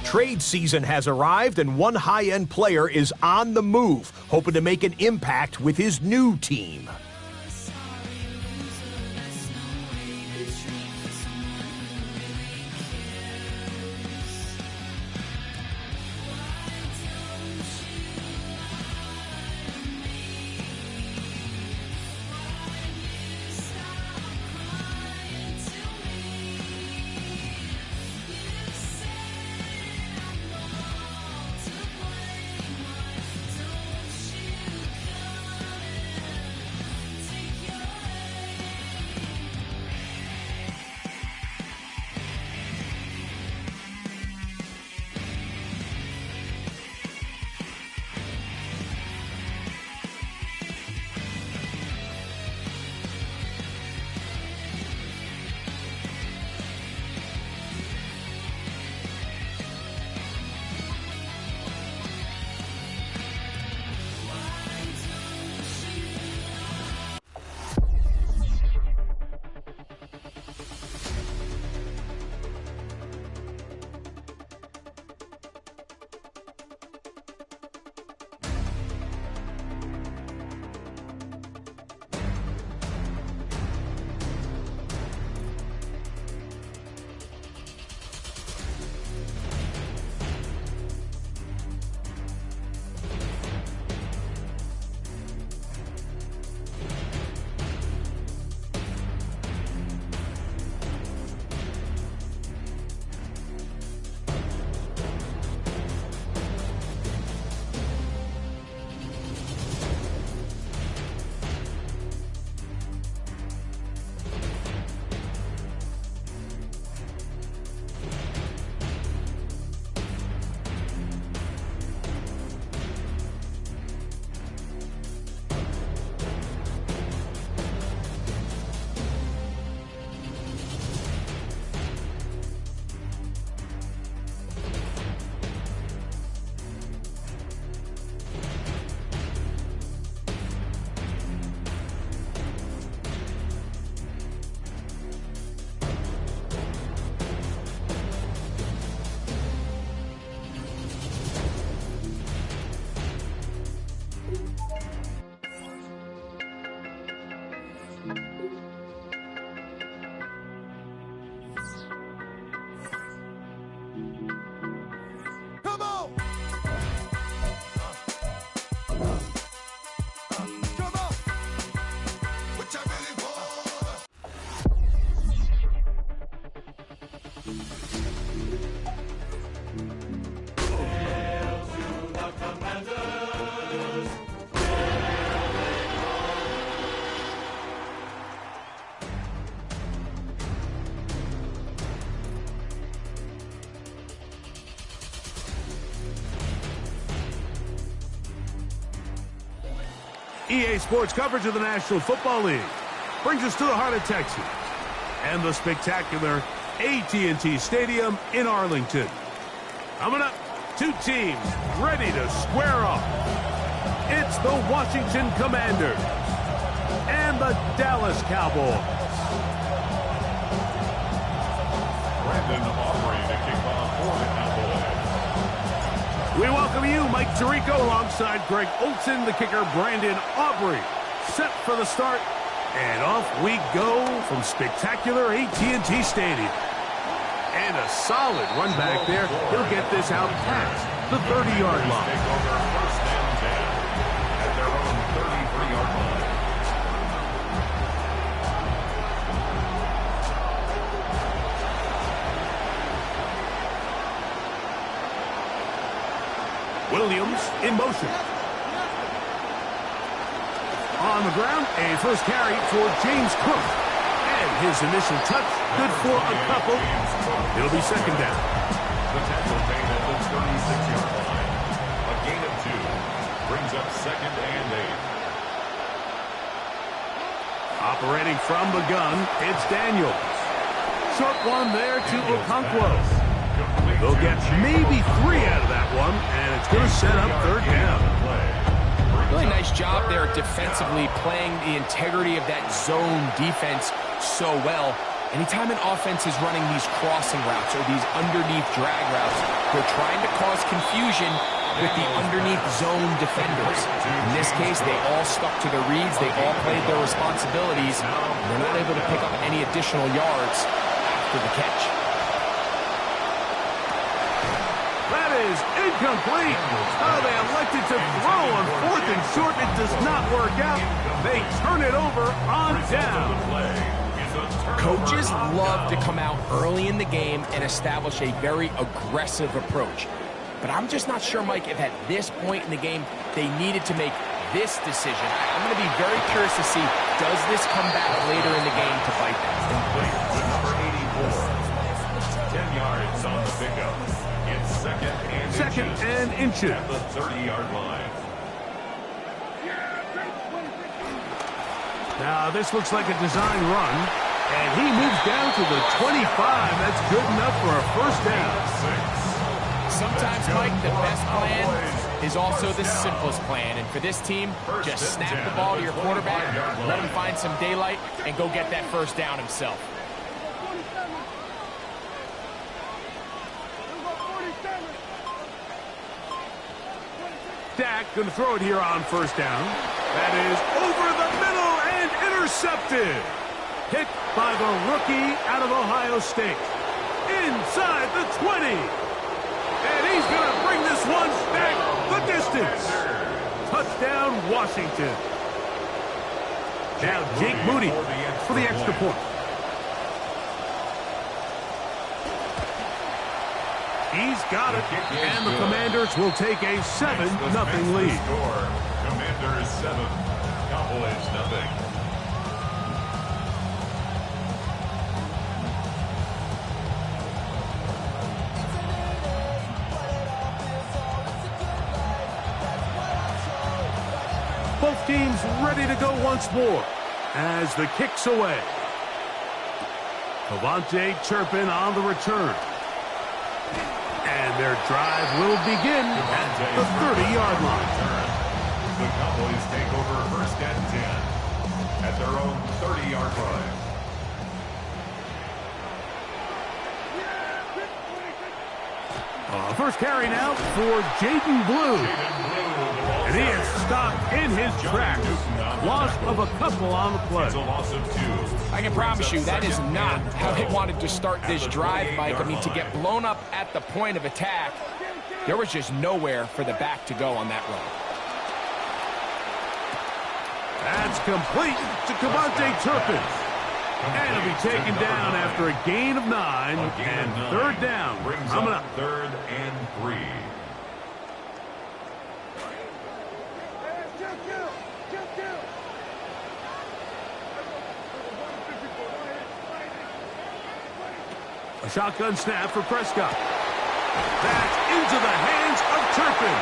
Trade season has arrived, and one high-end player is on the move, hoping to make an impact with his new team. EA Sports coverage of the National Football League brings us to the heart of Texas and the spectacular AT&T Stadium in Arlington. Coming up, two teams ready to square off. It's the Washington Commanders and the Dallas Cowboys. Brandon Aubrey to kick off for the Cowboys. We welcome you, Mike Tirico, alongside Greg Olson, the kicker, Brandon Aubrey. Set for the start, and off we go from spectacular AT&T Stadium. And a solid run back there. He'll get this out past the 30-yard line. Take over first and 10 at their own 33-yard line. Williams in motion. On the ground, a first carry for James Cook. And his initial touch, good for a couple. It'll be second down. The tackle made at the 36-yard line. A gain of 2 brings up second and 8. Operating from the gun, it's Daniels. Short one there to Okonkwo. They'll get maybe 3 out of that one, and it's going to set up third down. Really nice job there defensively, playing the integrity of that zone defense so well. Anytime an offense is running these crossing routes or these underneath drag routes, they're trying to cause confusion with the underneath zone defenders. In this case, they all stuck to their reads. They all played their responsibilities. They're not able to pick up any additional yards after the catch. That is incomplete. Oh, they elected to throw on 4th and short. It does not work out. They turn it over on down. Coaches love to come out early in the game and establish a very aggressive approach. But I'm just not sure, Mike, if at this point in the game they needed to make this decision. I'm going to be very curious to see, does this come back later in the game to bite them? Number 84. 10 yards on the pickup. It's second and inches at the 30-yard line. Now, this looks like a design run, and he moves down to the 25. That's good enough for a first down. Sometimes, Mike, the best plan is also the simplest plan. And for this team, just snap the ball to your quarterback, let him find some daylight, and go get that first down himself. Dak going to throw it here on first down. That is over the middle and intercepted. Hit by the rookie out of Ohio State. Inside the 20. And he's going to bring this one back the distance. Touchdown, Washington. Now Jake Moody for the extra point. He's got it, and the Commanders will take a 7-0 lead. Commanders 7, Cowboys nothing. Both teams ready to go once more as the kick's away. Devontae Turpin on the return. And their drive will begin at the 30-yard line. The Cowboys take over first and 10 at their own 30-yard line. First carry now for Jaden Blue. And he is stopped in his tracks. Loss of a couple on the play. I can promise you that is not how they wanted to start this drive, Mike. I mean, to get blown up at the point of attack, there was just nowhere for the back to go on that run. That's complete to Cavante Turpin. And he'll be taken down after a gain of 9 and third down. Coming up. 3rd and 3. A shotgun snap for Prescott. That's into the hands of Turpin.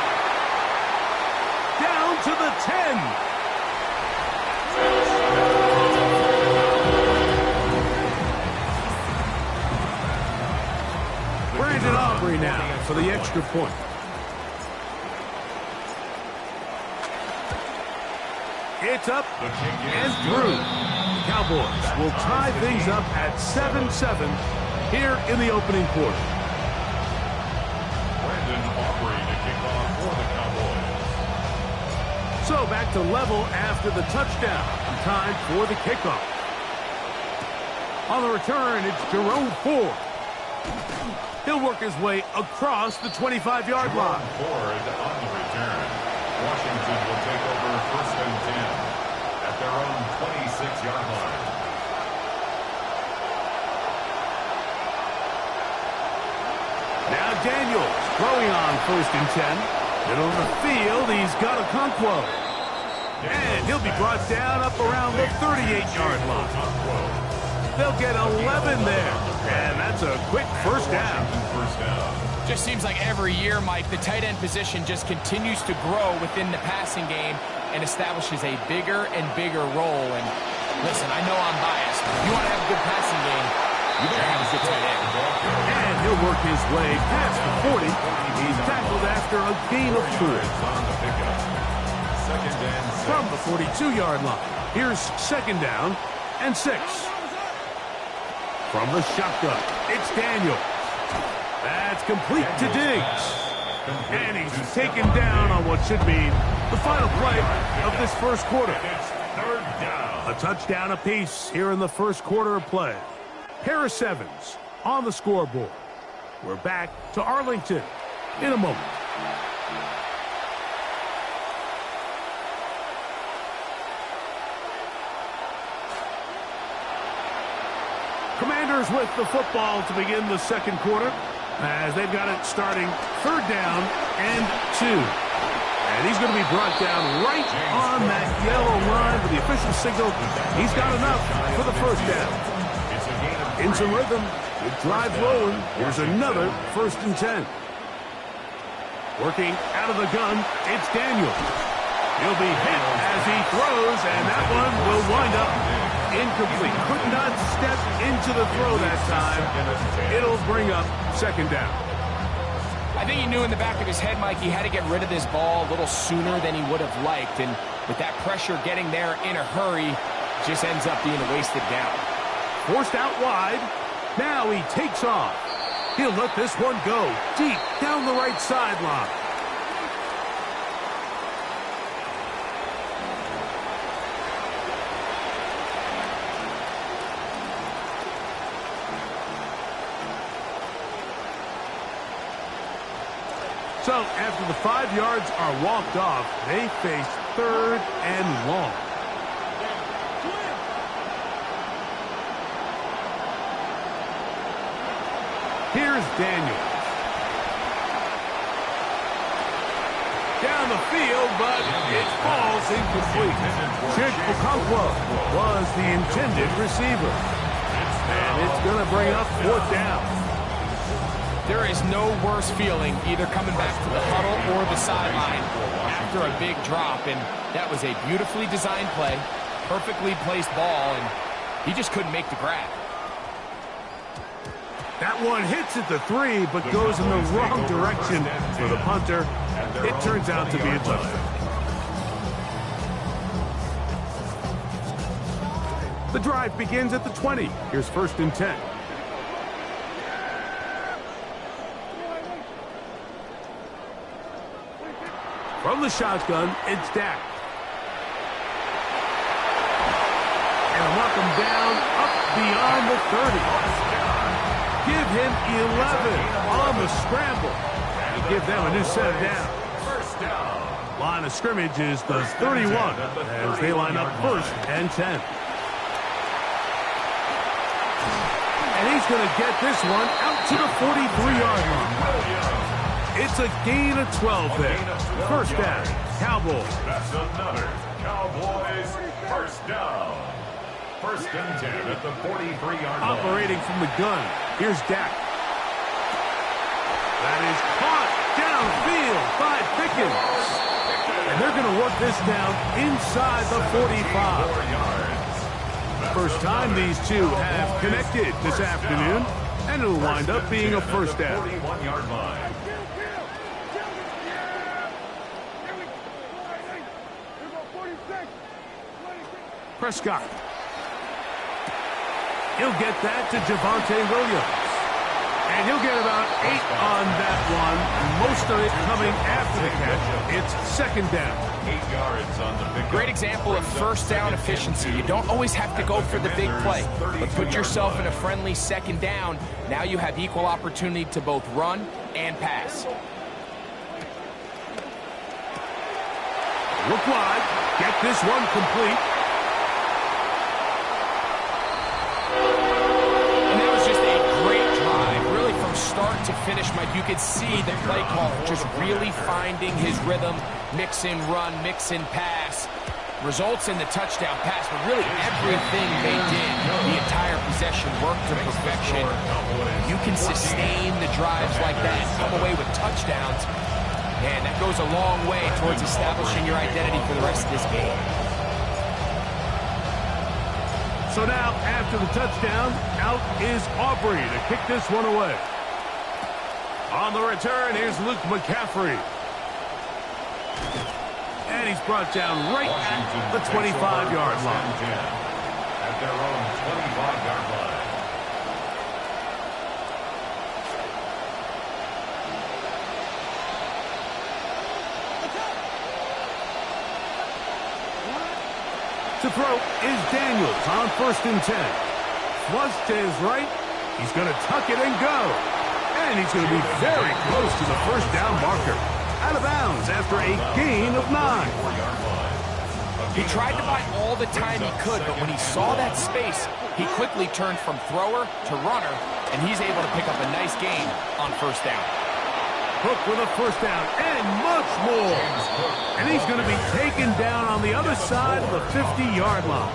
Down to the 10. Brandon Aubrey now for the extra point. It's up and through. The Cowboys will tie things up at 7-7 here in the opening quarter. Brandon Aubrey to kick off for the Cowboys. So back to level after the touchdown. Time for the kickoff. On the return, it's Jerome Ford. He'll work his way across the 25-yard line. Ford on the return. Washington will take over first and 10 at their own 26-yard line. Now Daniels throwing on first and 10. Middle of the field, he's got a Conquo. And he'll be brought down up around the 38-yard line. They'll get 11 there. And that's a quick first down. Just seems like every year, Mike, the tight end position just continues to grow within the passing game and establishes a bigger and bigger role. And listen, I know I'm biased. If you want to have a good passing game, you better have a good tight end. And he'll work his way past the 40. He's tackled after a gain of 4. From the 42-yard line. Here's second down and 6. From the shotgun, it's Daniel. That's complete to Diggs. And he's taken down on what should be the final play of this first quarter. A touchdown apiece here in the first quarter of play. Pair of sevens on the scoreboard. We're back to Arlington in a moment. Commanders with the football to begin the second quarter as they've got it starting third down and 2. And he's going to be brought down right on that yellow line with the official signal. He's got enough for the first down. In some rhythm, with drive rolling, here's another 1st and 10. Working out of the gun, it's Daniel. He'll be hit as he throws, and that one will wind up incomplete. Could not step into the throw that time. It'll bring up 2nd down. I think he knew in the back of his head, Mike, he had to get rid of this ball a little sooner than he would have liked. And with that pressure getting there in a hurry, just ends up being a wasted down. Forced out wide. Now he takes off. He'll let this one go deep down the right sideline. So after the 5 yards are walked off, they face 3rd and long. Here's Daniel. Down the field, but it falls incomplete. Okonkwo was the intended receiver. And it's going to bring up 4th down. There is no worse feeling either coming back to the huddle or the sideline after a big drop. And that was a beautifully designed play, perfectly placed ball, and he just couldn't make the grab. That one hits at the 3, but goes in the wrong direction for the punter. It turns out to be a touchdown. The drive begins at the 20. Here's 1st and 10. From the shotgun, it's Dak. And walk him down up beyond the 30. Give him 11 on the scramble. And give them a new set of downs. Line of scrimmage is the 31 as they line up 1st and 10. And he's going to get this one out to the 43-yard line. It's a gain of 12 there. 1st down, Cowboys. That's another Cowboys 1st down. 1st and 10 at the 43-yard line. Operating from the gun, here's Dak. That is caught downfield by Pickens. And they're going to work this down inside the 45. First time these two have connected this afternoon, and it'll wind up being a 1st down. 41-yard line. Prescott. He'll get that to Javonte Williams. And he'll get about 8 on that one. Most of it coming after the catch. It's 2nd down. 8 yards on the pickup. Great example of 1st down efficiency. You don't always have to go for the big play, but put yourself in a friendly 2nd down. Now you have equal opportunity to both run and pass. Look wide. Get this one complete. Start to finish, Mike, you could see the play call just really finding his rhythm, mix and run, mix and pass. Results in the touchdown pass, but really everything they did, the entire possession worked to perfection. You can sustain the drives like that and come away with touchdowns, and that goes a long way towards establishing your identity for the rest of this game. So now, after the touchdown, out is Aubrey to kick this one away. On the return, here's Luke McCaffrey. And he's brought down right at the 25-yard line. At their own 25-yard line. To throw is Daniels on 1st and 10. Flush to his right. He's going to tuck it and go. And he's going to be very close to the first down marker. Out of bounds after a gain of 9. He tried to buy all the time he could, but when he saw that space, he quickly turned from thrower to runner, and he's able to pick up a nice gain on 1st down. Hook with a 1st down and much more. And he's going to be taken down on the other side of the 50-yard line.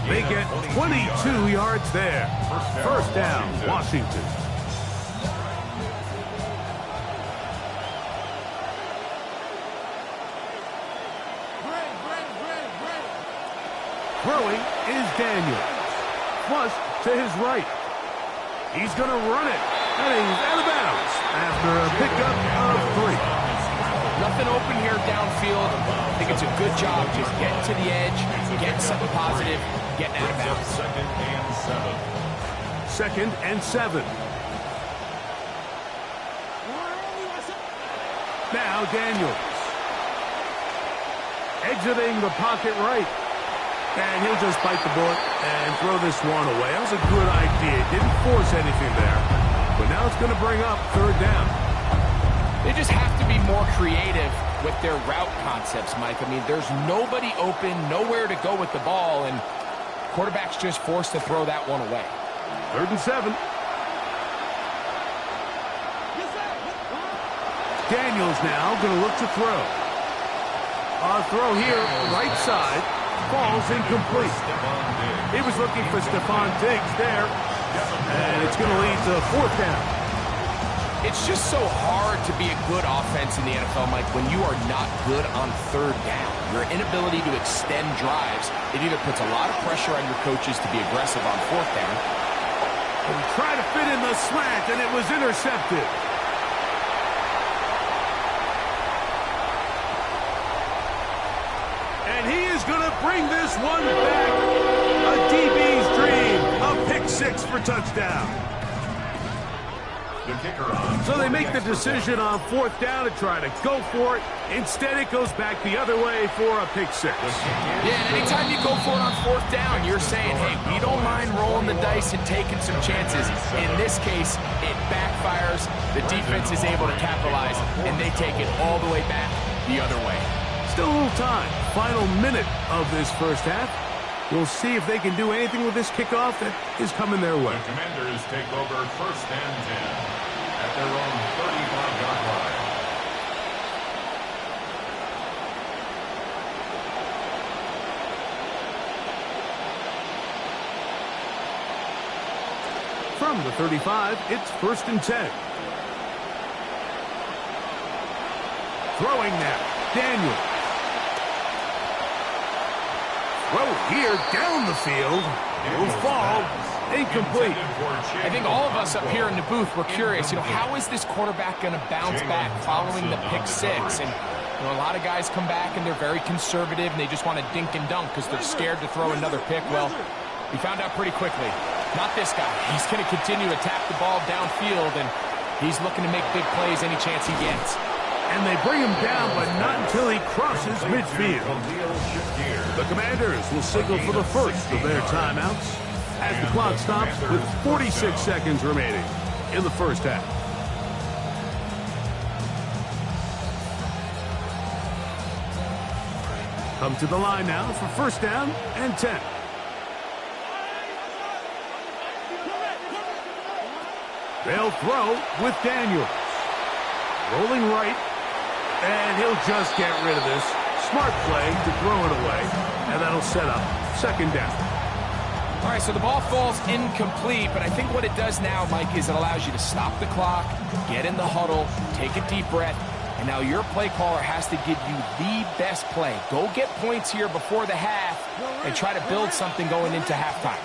They get 22 yards there. 1st down, Washington. Throwing is Daniels. Flush to his right. He's going to run it. And he's out of bounds after a pickup of 3. Nothing open here downfield. I think it's a good job just getting to the edge, getting something positive, getting out of bounds. 2nd and 7. Now Daniels. Exiting the pocket right. And he'll just bite the bullet and throw this one away. That was a good idea. Didn't force anything there. But now it's going to bring up 3rd down. They just have to be more creative with their route concepts, Mike. I mean, there's nobody open, nowhere to go with the ball, and quarterback's just forced to throw that one away. 3rd and 7. Daniels now going to look to throw. A throw here, right side, falls incomplete. He was looking for Stephon Diggs there, and it's going to lead to 4th down. It's just so hard to be a good offense in the NFL, Mike, when you are not good on 3rd down. Your inability to extend drives, it either puts a lot of pressure on your coaches to be aggressive on 4th down. And try to fit in the slant, and it was intercepted. And he is going to bring this one back. A DB's dream. A pick 6 for touchdown. So they make the decision on 4th down to try to go for it. Instead, it goes back the other way for a pick 6. Yeah, and anytime you go for it on 4th down, you're saying, hey, we don't mind rolling the dice and taking some chances. In this case, it backfires. The defense is able to capitalize, and they take it all the way back the other way. Still a little time. Final minute of this 1st half. We'll see if they can do anything with this kickoff that is coming their way. The Commanders take over 1st and 10 at their own 35-yard line. From the 35, it's 1st and 10. Throwing now, Daniels. Throw here down the field. Will fall. Incomplete. I think all of us up here in the booth were curious, how is this quarterback going to bounce back following the pick 6? And, a lot of guys come back and they're very conservative and they just want to dink and dunk because they're scared to throw another pick. Well, we found out pretty quickly. Not this guy. He's going to continue to tap the ball downfield, and he's looking to make big plays any chance he gets. And they bring him down, but not until he crosses midfield. The Commanders will signal for the first of their timeouts as the clock stops with 46 seconds remaining in the 1st half. Come to the line now for 1st down and 10. They'll throw with Daniels. Rolling right. And he'll just get rid of this. Smart play to throw it away. And that'll set up 2nd down. All right, so the ball falls incomplete, but I think what it does now, Mike, is it allows you to stop the clock, get in the huddle, take a deep breath, and now your play caller has to give you the best play. Go get points here before the half and try to build something going into halftime.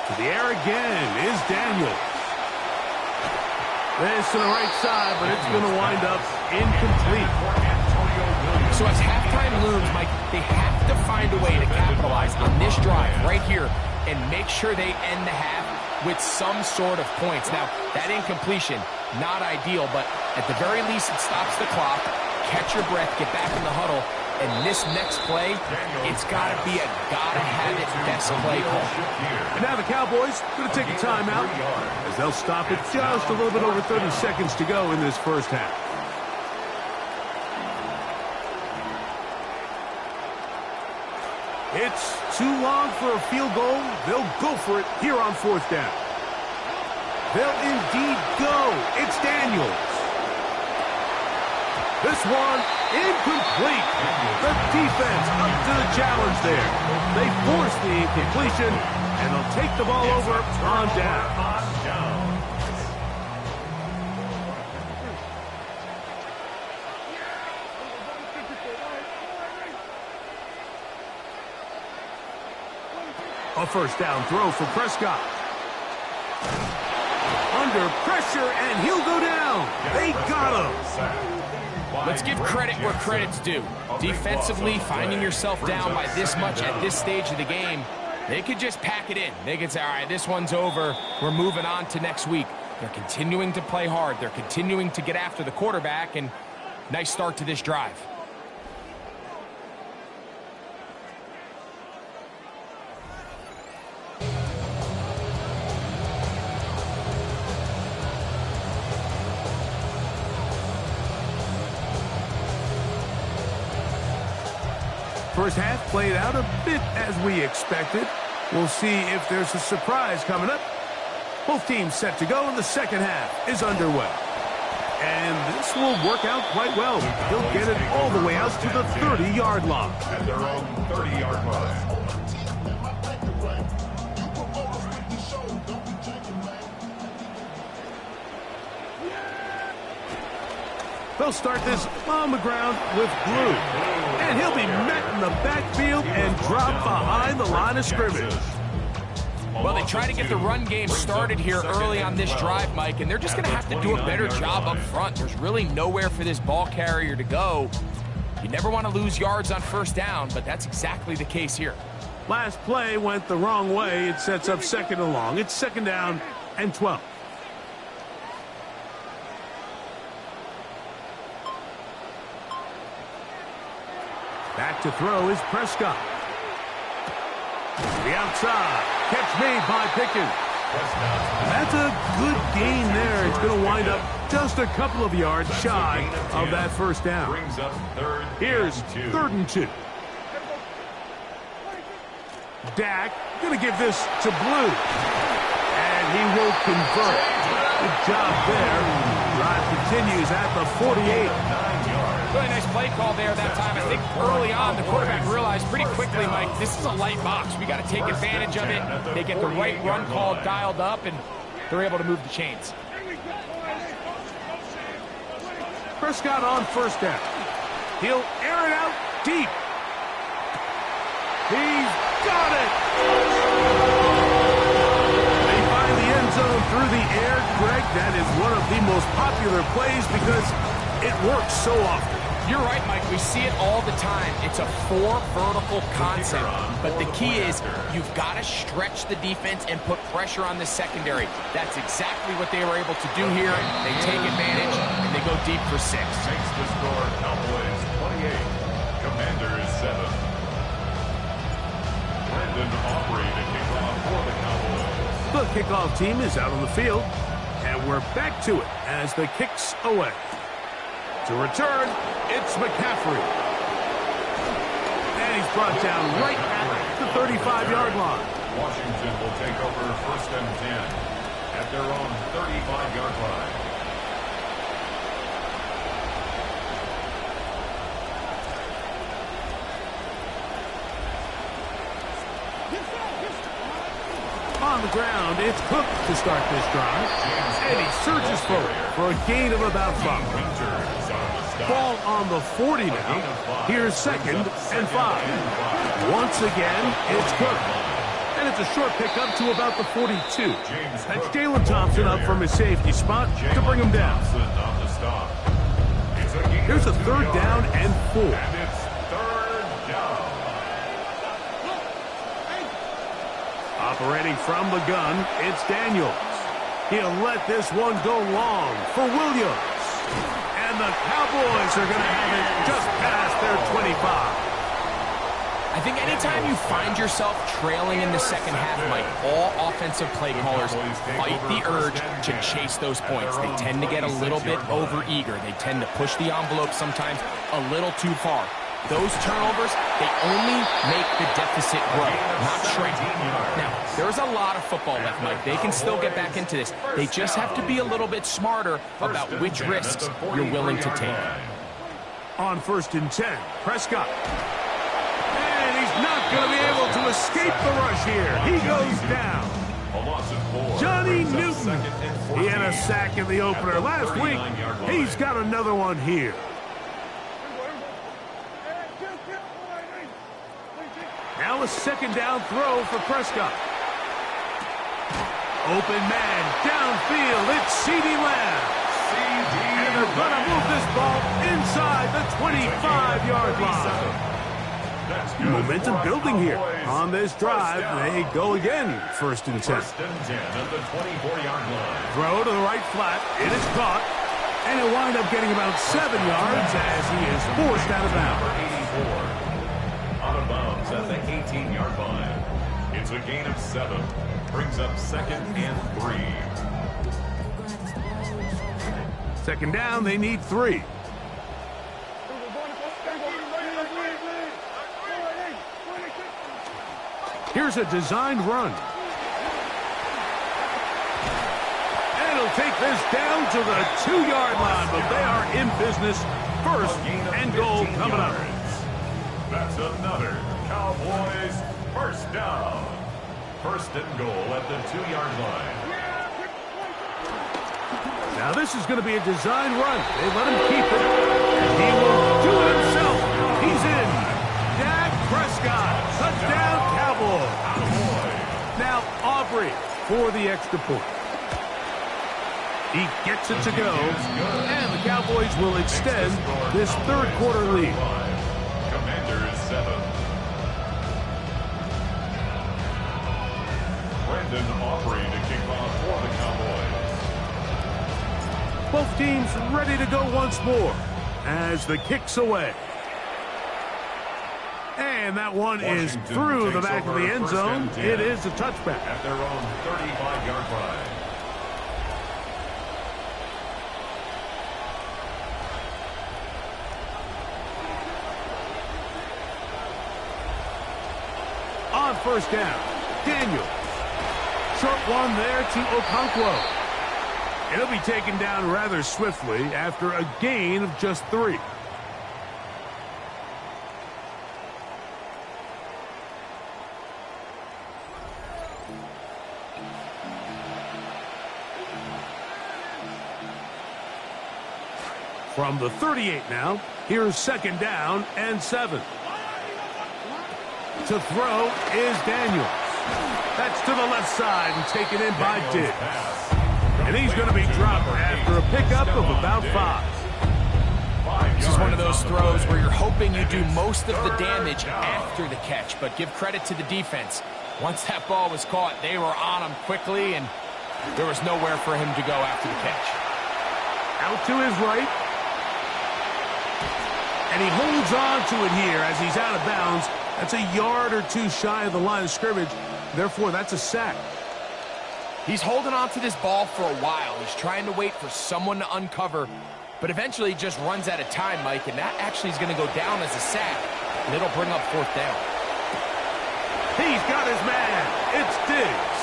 To the air again is Daniels. This to the right side, but it's going to wind up incomplete. So as halftime looms, Mike, they have to find a way to capitalize on this drive right here and make sure they end the half with some sort of points. Now, that incompletion, not ideal, but at the very least, it stops the clock, catch your breath, get back in the huddle, And this next play, it's got to be a gotta-have-it best play call. And now the Cowboys going to take a timeout as they'll stop it just a little bit over 30 seconds to go in this first half. It's too long for a field goal. They'll go for it here on fourth down. They'll indeed go. It's Daniels. This one incomplete. The defense up to the challenge there. They force the incompletion, and they'll take the ball over on down. A first down throw for Prescott. Under pressure, and he'll go down. They got him. Let's give credit where credit's due. Defensively, finding yourself down by this much at this stage of the game, they could just pack it in. They could say, all right, this one's over. We're moving on to next week. They're continuing to play hard. They're continuing to get after the quarterback, and nice start to this drive. First half played out a bit as we expected. We'll see if there's a surprise coming up. Both teams set to go, and the second half is underway. And this will work out quite well. He'll get it all the way out to the 30-yard line. At their own 30-yard line. They'll start this on the ground with Blue. And he'll be met in the backfield and drop behind the line of scrimmage. Well, they try to get the run game started here early on this drive, Mike, and they're just going to have to do a better job up front. There's really nowhere for this ball carrier to go. You never want to lose yards on first down, but that's exactly the case here. Last play went the wrong way. It sets up second and long. It's second down and 12. Back to throw is Prescott. The outside. Catch made by Pickens. That's a good gain there. It's going to wind up just a couple of yards shy of that first down. Here's third and 2. Dak going to give this to Blue. And he will convert. Good job there. Drive continues at the 48. Really nice play call there that time. I think early on the quarterback realized pretty quickly, Mike, this is a light box. We got to take advantage of it. They get the right run call dialed up, and they're able to move the chains. Prescott on first down. He'll air it out deep. He's got it. They find the end zone through the air. Greg, that is one of the most popular plays because it works so often. You're right, Mike. We see it all the time. It's a 4 vertical concept. But the key is you've got to stretch the defense and put pressure on the secondary. That's exactly what they were able to do here. They take advantage, and they go deep for 6. Makes the score Cowboys 28, Commanders 7. Brandon Aubrey to kick off for the Cowboys. The kickoff team is out on the field, and we're back to it as the kick's away. To return, it's McCaffrey. And he's brought down right at the 35-yard line. Washington will take over first and 10 at their own 35-yard line. On the ground, it's Cook to start this drive. And he surges forward for a gain of about 5. Ball on the 40 now. Here's second and 5. Once again, it's Cook. And it's a short pickup to about the 42. That's Jalen Thompson up from his safety spot to bring him down. Here's a third down and 4. And it's third down. Operating from the gun, it's Daniels. He'll let this one go long for Williams. And And the Cowboys are going to have it just past their 25. I think anytime you find yourself trailing in the second half, Mike, all offensive play callers fight the urge to chase those points. They tend to get a little bit over-eager. They tend to push the envelope sometimes a little too far. Those turnovers, they only make the deficit grow, not shrink. Now, there's a lot of football left, Mike. They can still get back into this. They just have to be a little bit smarter about which risks you're willing to take. On 1st and 10, Prescott. And he's not going to be able to escape the rush here. He goes down. Johnny Newton. He had a sack in the opener last week. He's got another one here. Now a 2nd down throw for Prescott. Open man, downfield, it's CeeDee Lamb. And they're going to move this ball inside the 25-yard line. Momentum building here on this drive. They go again, 1st and 10. At the 24-yard line. Throw to the right flat. It is caught. And he'll wind up getting about 7 yards as he is forced out of bounds. Out of bounds at the 18-yard line. It's a gain of 7. Brings up 2nd and 3. 2nd down, they need 3. Here's a designed run. And he'll take this down to the 2-yard line, but they are in business. 1st and goal coming up. That's another Cowboys 1st down. 1st and goal at the 2-yard line. Now this is going to be a design run. They let him keep it. And he will do it himself. He's in. Dak Prescott. Touchdown Cowboys. Now Aubrey for the extra point. He gets it to go. And the Cowboys will extend this 3rd quarter lead. Commanders 7. Brandon Aubrey to kick off for the Cowboys. Both teams ready to go once more as the kick's away. And that one is through the back of the end zone. It is a touchback. At their own 35-yard line. On 1st down, Daniel. Short one there to Okonkwo. It'll be taken down rather swiftly after a gain of just 3. From the 38 now, here's 2nd down and 7. To throw is Daniels. That's to the left side and taken in by Diggs. And he's going to be dropped after a pickup of about 5. This is one of those throws where you're hoping you do most of the damage after the catch, but give credit to the defense. Once that ball was caught, they were on him quickly, and there was nowhere for him to go after the catch. Out to his right. And he holds on to it here as he's out of bounds. That's a yard or 2 shy of the line of scrimmage. Therefore, that's a sack. He's holding on to this ball for a while. He's trying to wait for someone to uncover, but eventually he just runs out of time, Mike, and that actually is going to go down as a sack, and it'll bring up 4th down. He's got his man. It's Diggs.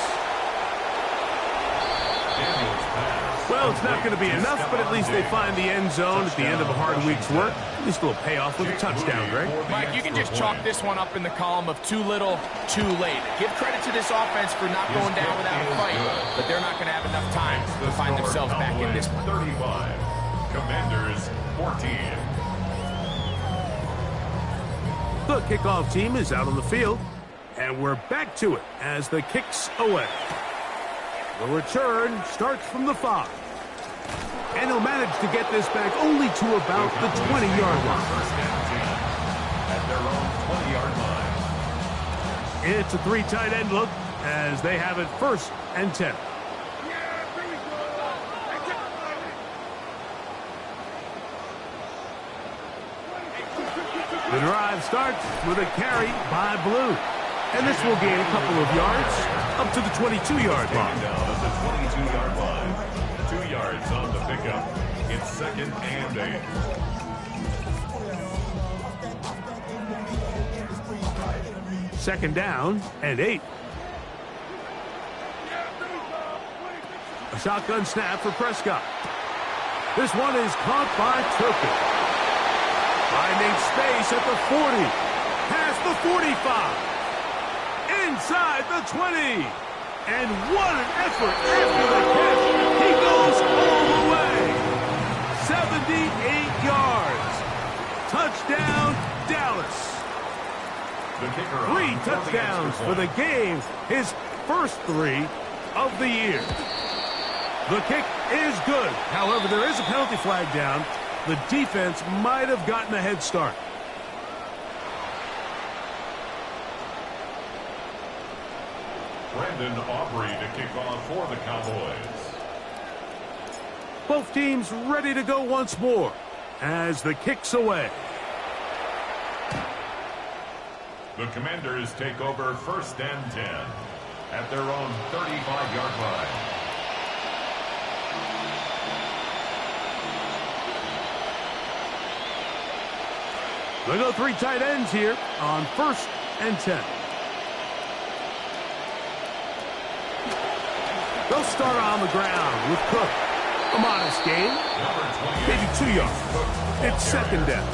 Well, it's not going to be enough, but at least they find the end zone at the end of a hard week's work. At least it'll pay off with a touchdown, Greg. Mike, you can just chalk this one up in the column of too little, too late. Give credit to this offense for not going down without a fight, but they're not going to have enough time to find themselves back in this one. 35. Commanders 14. The kickoff team is out on the field, and we're back to it as the kick's away. The return starts from the 5. And he'll manage to get this back only to about the 20-yard line. At their own 20-yard line. It's a 3 tight end look as they have it 1st and 10. The drive starts with a carry by Blue. And this will gain a couple of yards up to the 22-yard line. Down at the 22-yard line. 2 yards on the pickup. It's 2nd and 8. Second down and 8. A shotgun snap for Prescott. This one is caught by Turpin. Finding space at the 40. Past the 45. Inside the 20. And what an effort after the catch. He goes all the way. 78 yards. Touchdown, Dallas. The kicker 3 touchdowns for the game. His first 3 of the year. The kick is good. However, there is a penalty flag down. The defense might have gotten a head start. Brandon Aubrey to kick off for the Cowboys. Both teams ready to go once more as the kick's away. The Commanders take over 1st and 10 at their own 35-yard line. They go 3 tight ends here on 1st and 10. They'll start on the ground with Cook. A modest gain, maybe 2 yards. It's 2nd down.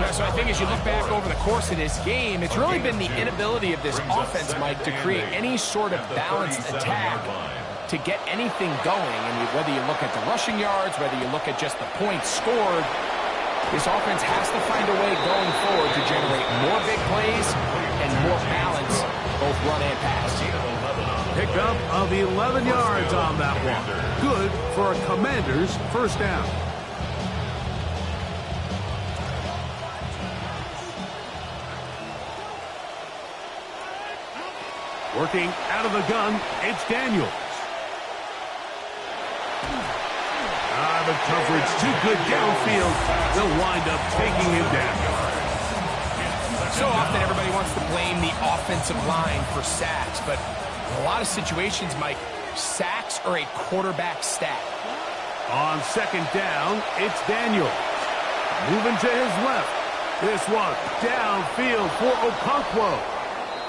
Yeah, so I think as you look back over the course of this game, it's really been the inability of this offense, Mike, to create any sort of balanced attack to get anything going. I mean, whether you look at the rushing yards, whether you look at just the points scored, this offense has to find a way going forward to generate more big plays and more balance, both run and pass. Pickup of 11 yards on that one. Good for a Commander's first down. Working out of the gun, it's Daniels. The coverage too good downfield. They'll wind up taking him down. So often everybody wants to blame the offensive line for sacks, but in a lot of situations, Mike, sacks are a quarterback stat. On 2nd down, it's Daniels. Moving to his left. This one downfield for Okonkwo.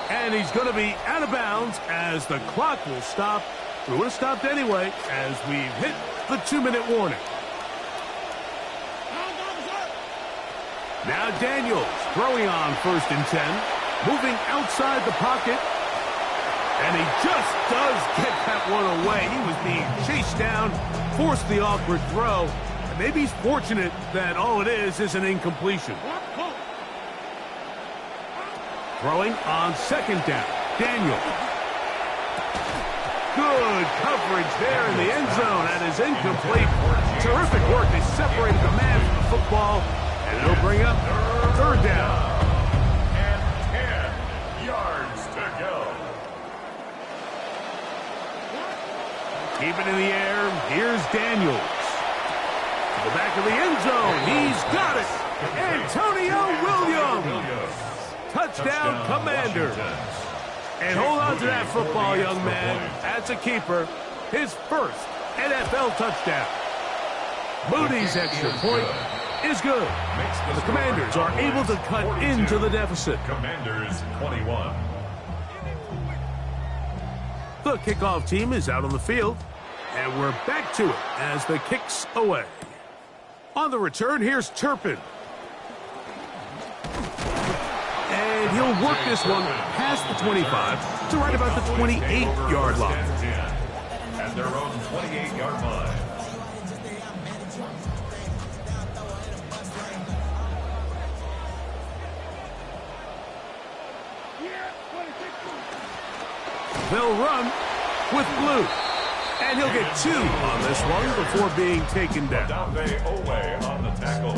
And he's going to be out of bounds as the clock will stop. We would have stopped anyway as we've hit the 2-minute warning. Now Daniels throwing on 1st and 10. Moving outside the pocket. And he just does get that one away. He was being chased down, forced the awkward throw. And maybe he's fortunate that all it is an incompletion. Throwing on 2nd down. Daniels. Good coverage there in the end zone. That is incomplete. Terrific work. They separated the man from the football. And it'll bring up 3rd down. And 10 yards to go. Keep it in the air. Here's Daniels. To the back of the end zone. He's got it. Antonio Williams. Touchdown, Commanders. And hold on to that football, young man. That's a keeper. His first NFL touchdown. Moody's extra point is good. The Commanders are able to cut into the deficit. Commanders 21. The kickoff team is out on the field, and we're back to it as the kick's away. On the return, here's Turpin. And he'll work this one past the 25 to right about the 28-yard line. At their own 28-yard line. They'll run with Blue. And he'll get 2 on this one before being taken down. On the tackle.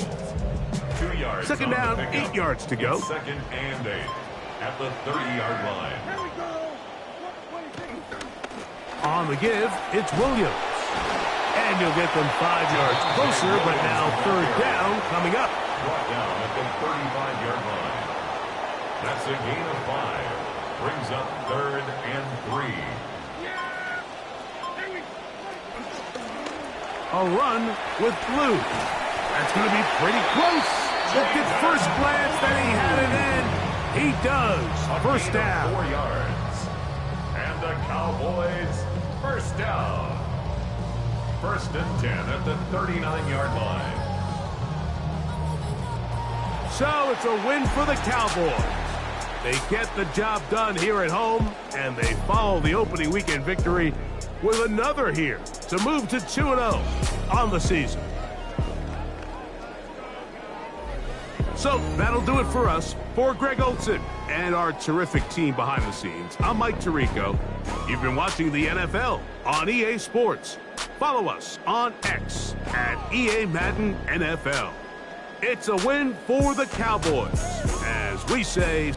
2 yards. 2nd down, 8 yards to go. 2nd and 8 at the 30-yard line. On the give, it's Williams. And you'll get them 5 yards closer, but now 3rd down coming up. brought down at the 35-yard line. That's a gain of 5. Brings up 3rd and 3. A run with Blue. That's going to be pretty close. Look at first glance that he had it in. He does. First down. 4 yards. And the Cowboys first down. 1st and 10 at the 39-yard line. So it's a win for the Cowboys. They get the job done here at home, and they follow the opening weekend victory with another here to move to 2-0 on the season. So that'll do it for us. For Greg Olson and our terrific team behind the scenes, I'm Mike Tirico. You've been watching the NFL on EA Sports. Follow us on X at EA Madden NFL. It's a win for the Cowboys, as we say.